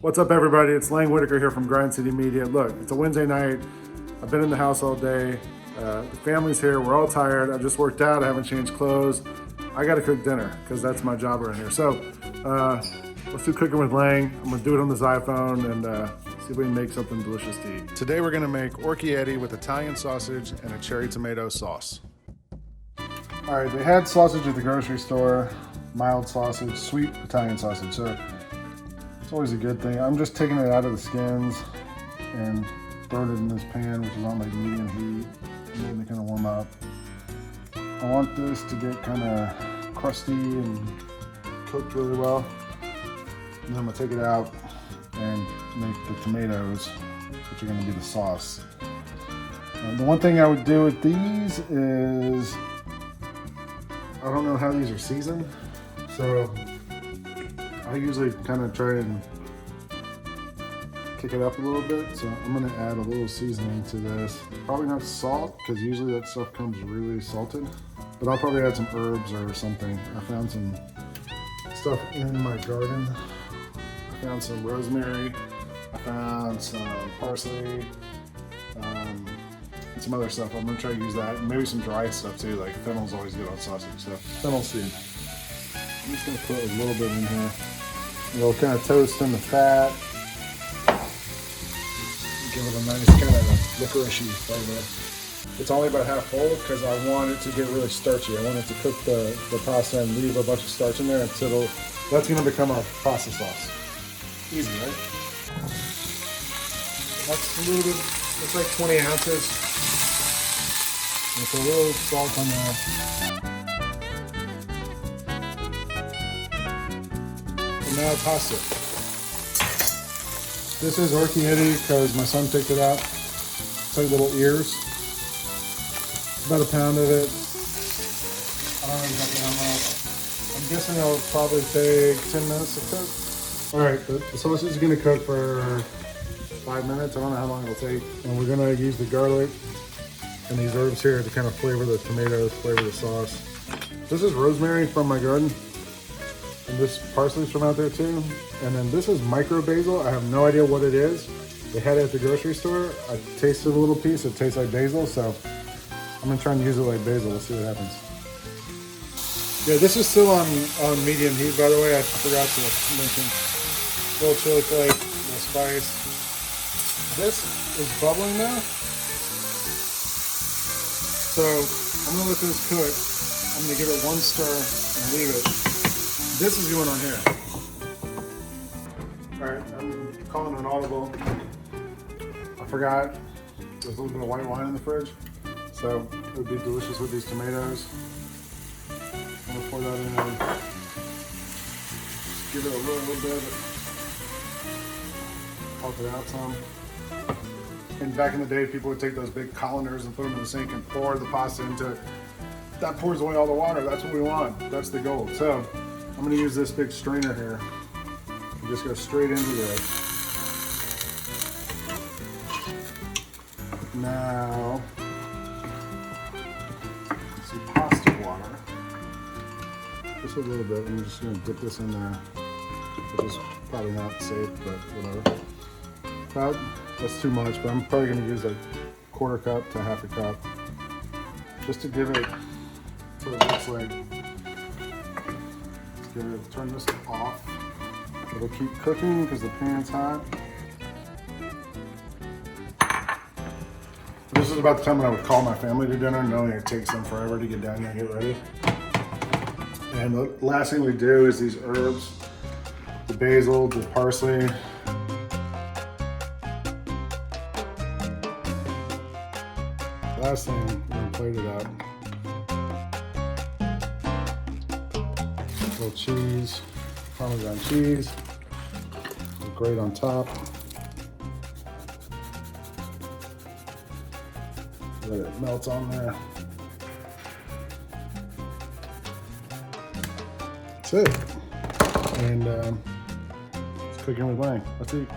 What's up, everybody? It's Whitaker here from Grind City Media. Look, it's a Wednesday night. I've been in the house all day. The family's here. We're all tired. I just worked out. I haven't changed clothes. I got to cook dinner because that's my job around here. So let's do cooking with Lang. I'm going to do it on this iPhone and see if we can make something delicious to eat. Today we're going to make Orecchiette with Italian sausage and a cherry tomato sauce. All right, they had sausage at the grocery store. Mild sausage, sweet Italian sausage. So it's always a good thing. I'm just taking it out of the skins and throwing it in this pan, which is on like medium heat, and letting it kind of warm up. I want this to get kind of crusty and cooked really well. And then I'm gonna take it out and make the tomatoes, which are gonna be the sauce. The one thing I would do with these is, I don't know how these are seasoned, so I usually kind of try and kick it up a little bit. So I'm gonna add a little seasoning to this. Probably not salt, because usually that stuff comes really salted. But I'll probably add some herbs or something. I found some stuff in my garden. I found some rosemary. I found some parsley. And some other stuff. I'm gonna try to use that. And maybe some dry stuff too, like fennel's always good on sausage. So fennel seed. I'm just gonna put a little bit in here. It'll kind of toast in the fat. Give it a nice kind of licoricey flavor. It's only about half full because I want it to get really starchy. I want it to cook the pasta and leave a bunch of starch in there until that's gonna become our pasta sauce. Easy, right? That's diluted. It's like 20 ounces. With a little salt on there. And now pasta. This is Orecchiette because my son picked it out. It's like little ears. About a pound of it. I don't know exactly how much. I'm guessing it'll probably take 10 minutes to cook. All right, the sausage is gonna cook for 5 minutes. I don't know how long it'll take. And we're gonna use the garlic and these herbs here to kind of flavor the tomatoes, flavor the sauce. This is rosemary from my garden. And this parsley's from out there too. And then this is micro basil. I have no idea what it is. They had it at the grocery store. I tasted a little piece. It tastes like basil, so I'm gonna try and use it like basil. We'll see what happens. Yeah, this is still on medium heat, by the way. I forgot to mention. A little chili flake, a little spice. This is bubbling now. So I'm gonna let this cook. I'm gonna give it one stir and leave it. This is going on here. All right, I'm calling an audible. I forgot there's a little bit of white wine in the fridge, so it would be delicious with these tomatoes. I'm gonna pour that in. Give it a little bit. Pop it out some. And back in the day, people would take those big colanders and put them in the sink and pour the pasta into it. That pours away all the water. That's what we want. That's the goal. So I'm gonna use this big strainer here. And just go straight into this. Now, some pasta water. Just a little bit. I'm just gonna dip this in there, which is probably not safe, but whatever. That's too much, but I'm probably gonna use like a quarter cup to half a cup, just to give it what it looks like. Turn this off. It'll keep cooking because the pan's hot. This is about the time when I would call my family to dinner, knowing it takes them forever to get down here and get ready. And the last thing we do is these herbs, the basil, the parsley. Last thing, I'm gonna plate it up. A little cheese, Parmesan cheese, grate on top. Let it melt on there. That's it. And it's cooking with Lang. Let's eat.